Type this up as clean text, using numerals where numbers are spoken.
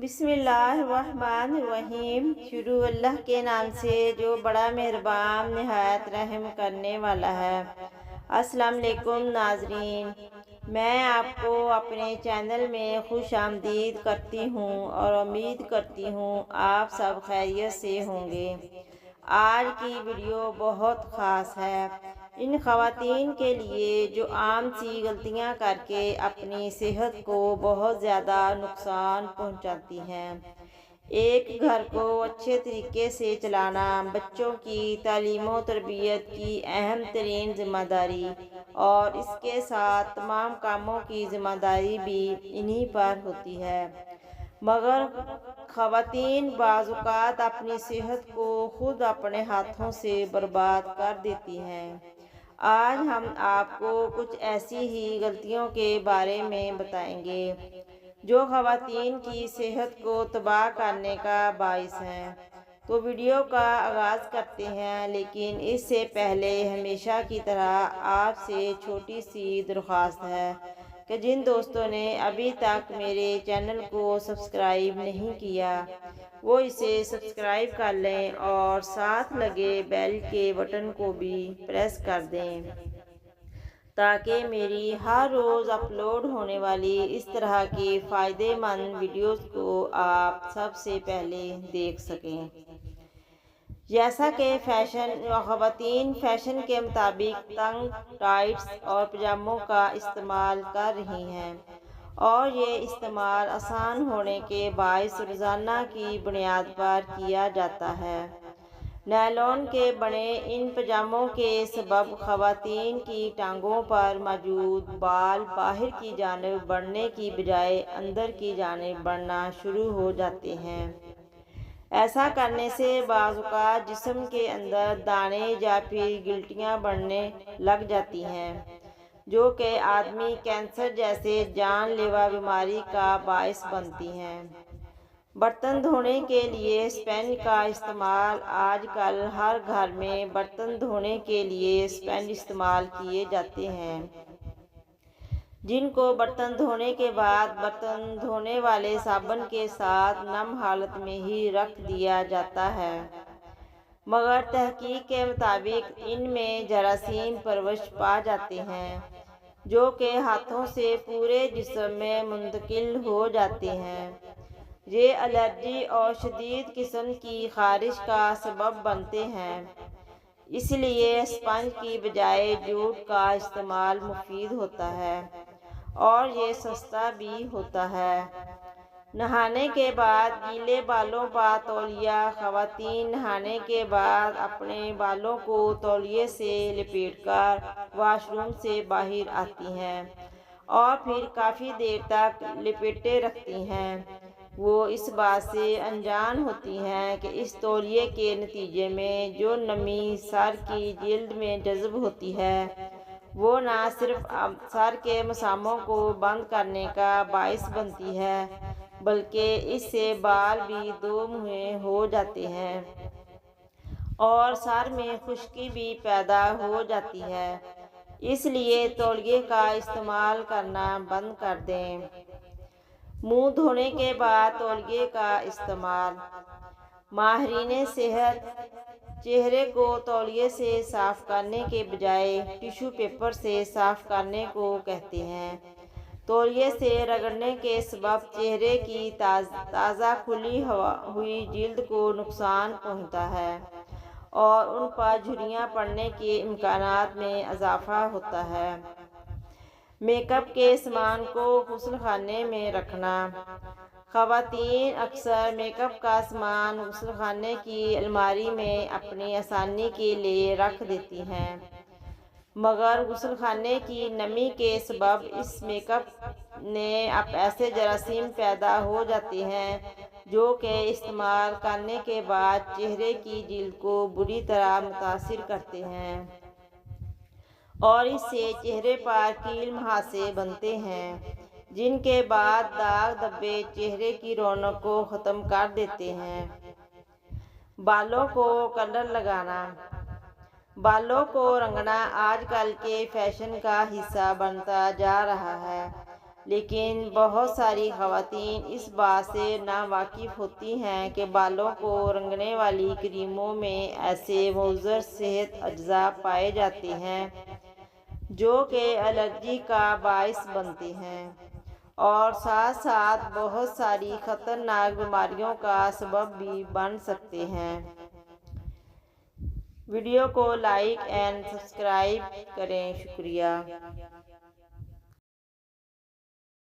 بسم اللہ الرحمن الرحیم۔ شروع اللہ کے نام سے جو بڑا مہربان نہایت رحم کرنے والا ہے۔ السلام علیکم ناظرین، میں آپ کو اپنے چینل میں خوش آمدید کرتی ہوں اور امید کرتی ہوں آپ سب خیریت سے ہوں گے۔ آج کی ویڈیو بہت خاص ہے ان خواتین کے لیے جو عام سی غلطیاں کر کے اپنی صحت کو بہت زیادہ نقصان پہنچاتی ہیں۔ ایک گھر کو اچھے طریقے سے چلانا بچوں کی تعلیم و تربیت کی اہم ترین ذمہ داری اور اس کے ساتھ تمام کاموں کی ذمہ داری بھی انہی پر ہوتی ہے، مگر خواتین بعض اوقات اپنی صحت کو خود اپنے ہاتھوں سے برباد کر دیتی ہیں۔ آج ہم آپ کو کچھ ایسی ہی غلطیوں کے بارے میں بتائیں گے جو خواتین کی صحت کو تباہ کرنے کا باعث ہیں۔ تو ویڈیو کا آغاز کرتے ہیں، لیکن اس سے پہلے ہمیشہ کی طرح آپ سے چھوٹی سی درخواست ہے کہ جن دوستوں نے ابھی تک میرے چینل کو سبسکرائب نہیں کیا وہ اسے سبسکرائب کر لیں اور ساتھ لگے بیل کے بٹن کو بھی پریس کر دیں تاکہ میری ہر روز اپلوڈ ہونے والی اس طرح کی فائدے مند ویڈیوز کو آپ سب سے پہلے دیکھ سکیں۔ جیسا کہ خواتین فیشن کے مطابق تنگ ٹائٹس اور پجاموں کا استعمال کر رہی ہیں اور یہ استعمال آسان ہونے کے باعث روزانہ کی بنیاد پر کیا جاتا ہے۔ نائلون کے بنے ان پجاموں کے سبب خواتین کی ٹانگوں پر موجود بال باہر کی جانب بڑھنے کی بجائے اندر کی جانب بڑھنا شروع ہو جاتے ہیں۔ ایسا کرنے سے بعض اوقات جسم کے اندر دانے یا پھر گلٹیاں بڑھنے لگ جاتی ہیں جو کہ آدمی کینسر جیسے جان لیوا بیماری کا باعث بنتی ہیں۔ برتن دھونے کے لیے اسپنج کا استعمال آج کل ہر گھر میں برتن دھونے کے لیے اسپنج استعمال کیے جاتے ہیں جن کو برتن دھونے کے بعد برتن دھونے والے صابن کے ساتھ نم حالت میں ہی رکھ دیا جاتا ہے، مگر تحقیق کے مطابق ان میں جراثیم پرورش پا جاتے ہیں جو کہ ہاتھوں سے پورے جسم میں منتقل ہو جاتے ہیں۔ یہ الرجی اور شدید قسم کی خارش کا سبب بنتے ہیں، اس لیے اسپنج کی بجائے جوٹ کا استعمال مفید ہوتا ہے اور یہ سستا بھی ہوتا ہے۔ نہانے کے بعد گیلے بالوں پر تولیہ۔ خواتین نہانے کے بعد اپنے بالوں کو تولیے سے لپیٹ کر واش روم سے باہر آتی ہیں اور پھر کافی دیر تک لپیٹے رکھتی ہیں۔ وہ اس بات سے انجان ہوتی ہیں کہ اس تولیے کے نتیجے میں جو نمی سر کی جلد میں جذب ہوتی ہے وہ نہ صرف سر کے مساموں کو بند کرنے کا باعث بنتی ہے بلکہ اس سے بال بھی دو منہے ہو جاتے ہیں اور سر میں خشکی بھی پیدا ہو جاتی ہے، اس لیے تولیے کا استعمال کرنا بند کر دیں۔ منہ دھونے کے بعد تولیے کا استعمال۔ ماہرین صحت چہرے کو تولیے سے صاف کرنے کے بجائے ٹیشو پیپر سے صاف کرنے کو کہتے ہیں۔ تولیے سے رگڑنے کے سبب چہرے کی تازہ کھلی ہوئی جلد کو نقصان پہنچتا ہے اور ان پر جھریاں پڑنے کے امکانات میں اضافہ ہوتا ہے۔ میک اپ کے سامان کو غسل خانے میں رکھنا۔ خواتین اکثر میک اپ کا سامان غسل خانے کی الماری میں اپنی آسانی کے لیے رکھ دیتی ہیں، مگر غسل خانے کی نمی کے سبب اس میک اپ میں ایسے جراثیم پیدا ہو جاتے ہیں جو کہ استعمال کرنے کے بعد چہرے کی جلد کو بری طرح متاثر کرتے ہیں اور اس سے چہرے پر کیل مہاسے بنتے ہیں جن کے بعد داغ دھبے چہرے کی رونق کو ختم کر دیتے ہیں۔ بالوں کو کلر لگانا۔ بالوں کو رنگنا آج کل کے فیشن کا حصہ بنتا جا رہا ہے۔ لیکن بہت ساری خواتین اس بات سے ناواقف ہوتی ہیں کہ بالوں کو رنگنے والی کریموں میں ایسے مضر صحت اجزاء پائے جاتے ہیں جو کہ الرجی کا باعث بنتے ہیں اور ساتھ ساتھ بہت ساری خطرناک بیماریوں کا سبب بھی بن سکتے ہیں۔ ویڈیو کو لائک اینڈ سبسکرائب کریں۔ شکریہ۔